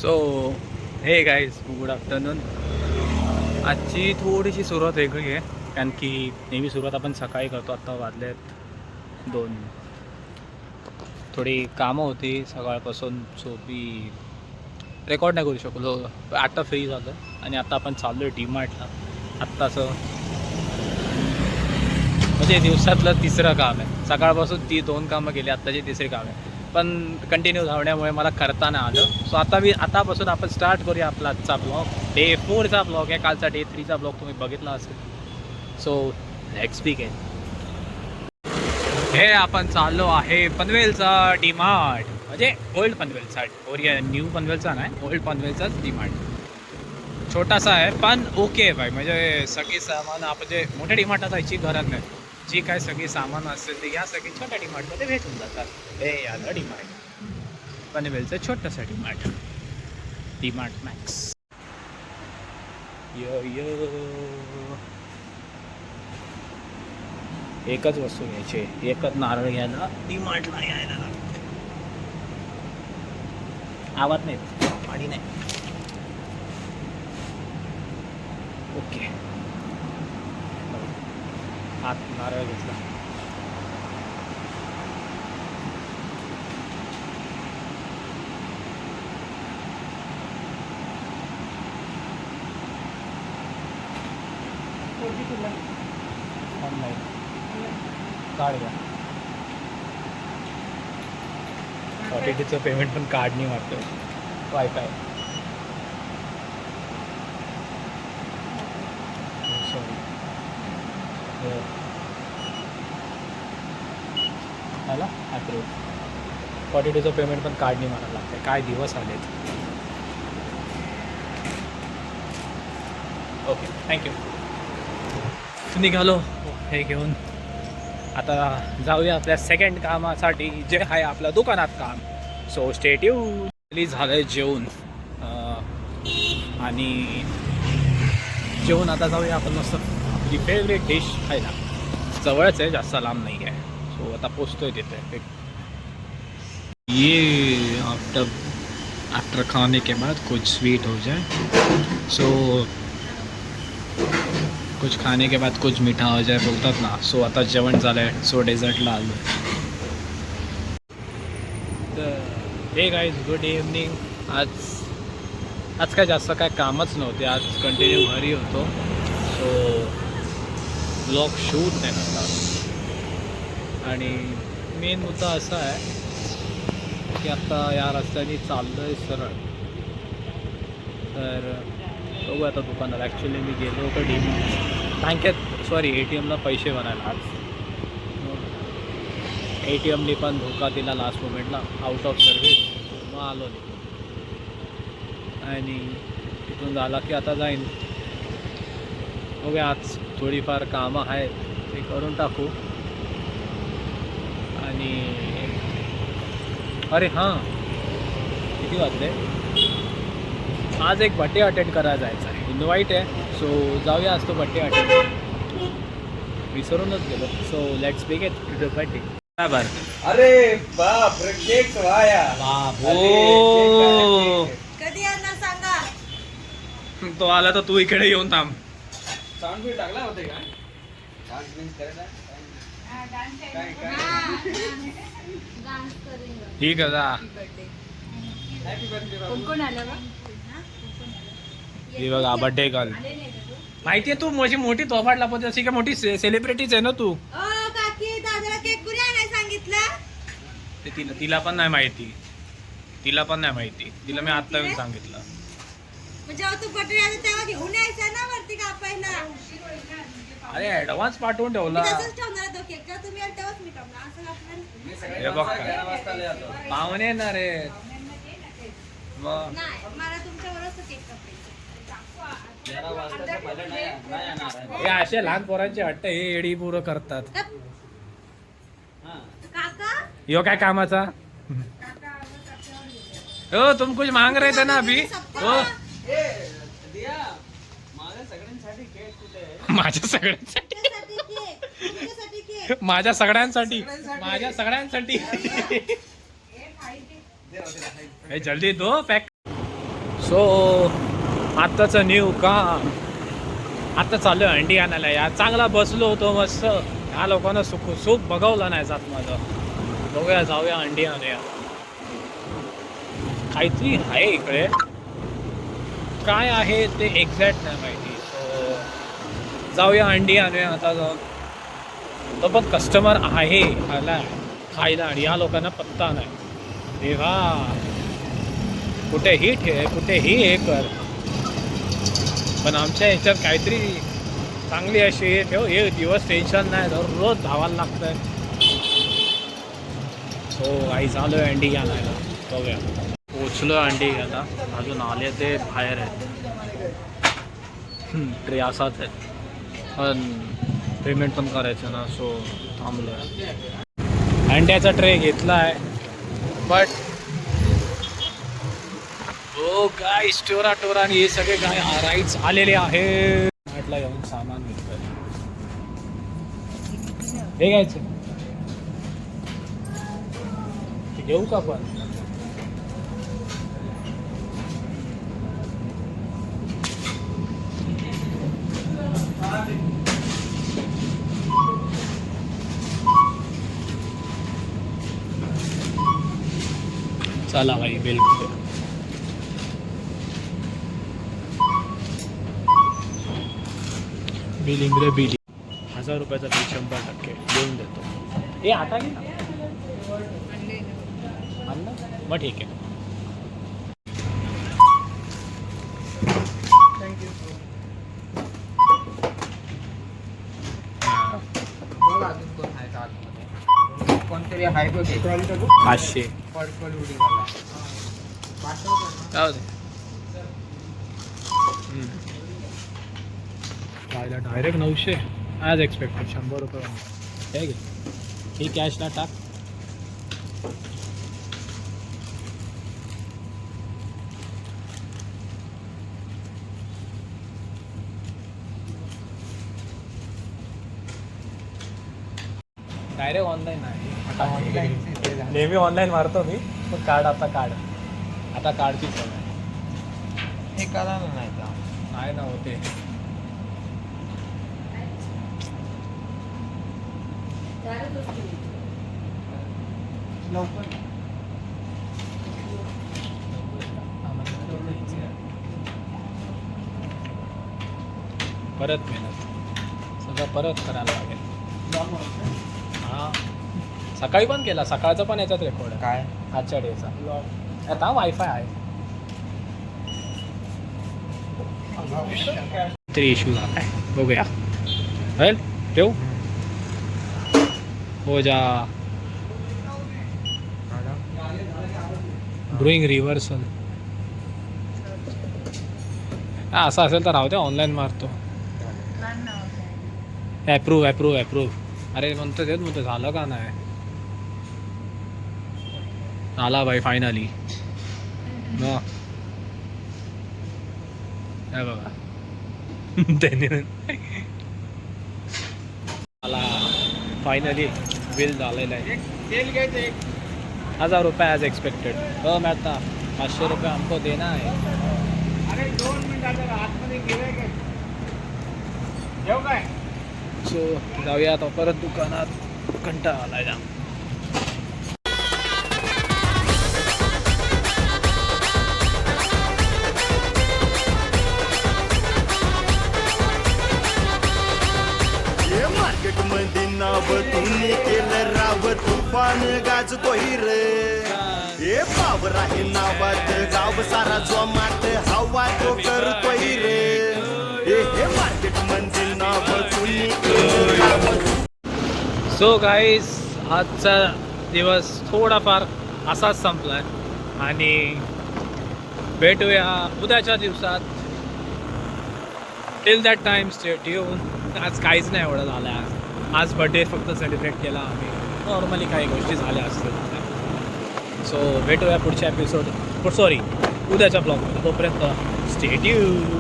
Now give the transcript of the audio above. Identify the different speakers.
Speaker 1: So हे guys good afternoon. आजची थोडीशी सुरुवात वेगळी आहे कारण की नेहमी सुरुवात आपण सकाळी करतो. आत्ता वाजले आहेत 2. थोडी कामं होती सकाळपासून, सो मी रेकॉर्ड नाही करू शकलो. आता फ्री झालं आणि आता आपण चाललो आहे डीमार्टला. आत्ताचं म्हणजे दिवसातलं तिसरं काम आहे. सकाळपासून 2 कामं केली, आत्ताची तिसरी काम आहे. पण कंटिन्यू धावण्यामुळे मला करता नाही आलं. सो आतापासून आपण स्टार्ट करूया आपला आजचा ब्लॉग. डे 4चा ब्लॉग आहे. कालचा डे 3चा ब्लॉग तुम्ही बघितला असेल. So let's begin. हे आपण चाललो आहे पनवेलचा डीमार्ट, म्हणजे ओल्ड पनवेलचा. न्यू पनवेलचा नाही, ओल्ड पनवेलचाच डीमार्ट. छोटासा आहे पण ओके बाय, म्हणजे सगळी सामान आपण जे मोठ्या डीमार्टात जायची गरज नाही. जी काय सगळी सामान असेल ते या सगळी छोट्या डीमार्टमध्ये भेटून जातात. हे याला डीमार्ट, पनवेलचं छोटंसं डीमार्ट, डीमार्ट मॅक्स. यो एकच वस्तू घ्यायची, एकच नारळ घ्यायला डीमार्टला यायला लागते. आवाज नाही, पाणी नाही. ओके, हात नारळ घेतला. ऑनलाईन कार्ड घ्या. OTTचं पेमेंट पण कार्ड नाही मारतो, वायफाय. सॉरी, आला ॲप्रूव्ह. 42चं पेमेंट पण कार्ड नाही मारायला लागतं. काय दिवस आलेत. Okay, thank you. निघालो हे घेऊन. आता जाऊया आपल्या सेकंड कामासाठी, जे आहे आपल्या दुकानात काम. So stay tune. झालं आहे जेवण आणि जेवण आता जाऊया आपण मस्त आपली फेवरेट डिश खायला. जवळच आहे, जास्त लांब नाही आहे. सो आता पोचतोय तिथे. ये आफ्टर खाने के बाद कुछ स्वीट हो जाए, सो कुछ खाने के बाद कुछ मीठा हो जाए बोलतात ना. सो आता जेवण झालं आहे, सो डेझर्टला आलो. तर हे गाईज, गुड इव्हनिंग. आज काय जास्त काय कामच नव्हते. आज कंटिन्यू घरी होतो. सो ब्लॉग शूट नाही करता. आणि मेन मुद्दा असा आहे की आत्ता या रस्त्याने चाललो आहे सरळ. तर बघू आता दुकानात. ॲक्च्युली मी गेलो होतो बँकेत, सॉरी ATMला पैसे भरायला. आज ATMने पण धोका दिला लास्ट मोमेंटला, आउट ऑफ सर्व्हिस. मग आलो नाही आणि तिथून झाला की आता जाईन. बघूया, आज थोडीफार कामं आहेत ते करून टाकू. आणि अरे हां, किती वाजले. आज एक बड्डे अटेंड करायला जायचं आहे. इन्व्हाईट आहे, सो जाऊया. आज तो बड्डे अटेंड, विसरूनच गेलो. So let's begin to the birthday. बरोबर.
Speaker 2: अरे बाप रे, केक वाया.
Speaker 1: बाबो,
Speaker 3: कधी यांना सांगा.
Speaker 1: तो आला तर तू इकडे येऊन थांब.
Speaker 2: साऊंड बी टाकला होते का?
Speaker 1: ठीक आहे जा.
Speaker 3: कोण आलं बा?
Speaker 1: ही बघा बड्डे गर्ल. माहितीये तू माझी मोठी तोफाट लापत अशी का मोठी सेलिब्रिटीज आहे ना तू.
Speaker 3: काकी, दादाला केक कुणी आणायला सांगितलं?
Speaker 1: ते तिला पण नाही माहिती. तिला मी आत्ता येऊन सांगितलं.
Speaker 3: जेव्हा तू बर्थडे आला तेव्हा घेऊन यायचा ना वरती कापायला.
Speaker 1: अरे ऍडव्हान्स पाठवून ठेवला.
Speaker 3: तसंच ठेवणार तो केक. जेव्हा तुम्ही आले तेव्हाच मी ठेवणार. असं कापणार
Speaker 1: हे बघ, पाहुणे ना रे.
Speaker 3: नाही, मला तुमच्यावरच तो केक कापायचा.
Speaker 1: हे असे लहान पोरांचे हट्ट हे एडी पुरं करतात.
Speaker 3: काका,
Speaker 1: यो काय कामाचा. हो तुम कुछ मांग रहे थे ना अभी. हो माझ्या सगळ्यांसाठी, माझ्या सगळ्यांसाठी. जल्दी दो पॅक. सो आत्ताचं न्यू काम आता चालू आहे अंडी आणायला. यार चांगला बसलो होतो मस्त. ह्या लोकांना सूप बघवलं नाही जात माझं. बघूया जाऊया अंडी आणूया. काहीतरी आहे इकडे, काय आहे ते एक्झॅक्ट नाही माहिती. सो जाऊया अंडी आणूया आता जाऊन. तो पण कस्टमर आहे आला खायला आणि या लोकांना पत्ता नाही. देवा कुठेही कुठेही हे कर, पण आमच्या ह्याच्यात काहीतरी चांगली अशी हे ठेव. हे दिवस टेन्शन नाही, दररोज धावायला लागतंय. सो आई चालू आहे अंडी आणायला. बघूया पोचलो अंडी घ्यायला. अजून आले ते बाहेर आहेत. ट्रे असाच आहेत पण पेमेंट पण करायचं ना. सो थांबलो आहे. अंड्याचा ट्रे घेतला आहे बट हो काय टोरा आणि हे सगळे काय राईट्स आलेले आहेत. म्हटलं येऊन सामान घेतलं. हे घ्यायचं ते घेऊ का पण. चला भाई बिल बिलिंग रे बिलिंग. 1000 रुपयाचा बिल 100% देऊन देतो. हे आता घे ना. आणलं मग ठीक आहे.
Speaker 2: कोणतरी हाय बघ
Speaker 1: 500 जाऊ दे. पाहिला डायरेक्ट 900 ॲज एक्सपेक्टेड. 100 रुपये हे घे. ही कॅशला टाक. डायरेक्ट ऑनलाईन आहे. नेहमी ऑनलाईन मारतो मी पण कार्ड आता कार्डची सवय
Speaker 2: हे करा ना. नाही का
Speaker 1: नाही ना होते.
Speaker 2: लवकर
Speaker 1: परत मेहनत सगळं परत करायला लागेल. हां सकाळी पण केला. सकाळचा पण याच्यात रेकॉर्ड आहे.
Speaker 2: काय
Speaker 1: आजच्या डेचा. आता वायफाय आहे. तरी इश्यू झाला आहे. बघूया वेल ठेवू हो जा. डुईंग रिव्हर्सल असं असेल तर राहू दे. ऑनलाईन मारतो. ॲप्रूव्ह. अरे म्हणतो तेच म्हणतो झालं का नाही. आला बाई फायनली. मग हे बघा त्याने मला फायनली बिल झालेलं आहे.
Speaker 2: तेल घ्यायचं
Speaker 1: 1000 रुपये ॲज एक्सपेक्टेड. हो मैं आता 500 रुपये हमको देना है.
Speaker 2: अरे 2 मिनिटात आतमध्ये गेले काय जेव काय.
Speaker 1: सो जाऊया आता परत दुकानात. कंटाळा आलाय ना.
Speaker 4: मार्केट मध्ये नाव तुम्ही केलं राव. तुफान गाजतोय रे. हे पाव राही नावात गाव सारा जोमात हवा तो करतोय रे. हे मार्केट मध्ये नाव तुम्ही केलं राव.
Speaker 1: सो गाईज आजचा दिवस थोडाफार असाच संपला आहे आणि भेटूया उद्याच्या दिवसात. Till that time stay tune. आज काहीच नाही एवढं झालं आहे. आज बड्डे फक्त सेलिब्रेट केला आम्ही. नॉर्मली काही गोष्टी झाल्या असतील. सो भेटूया पुढच्या एपिसोड उद्याच्या ब्लॉगमध्ये. तोपर्यंत स्टे ट्यून.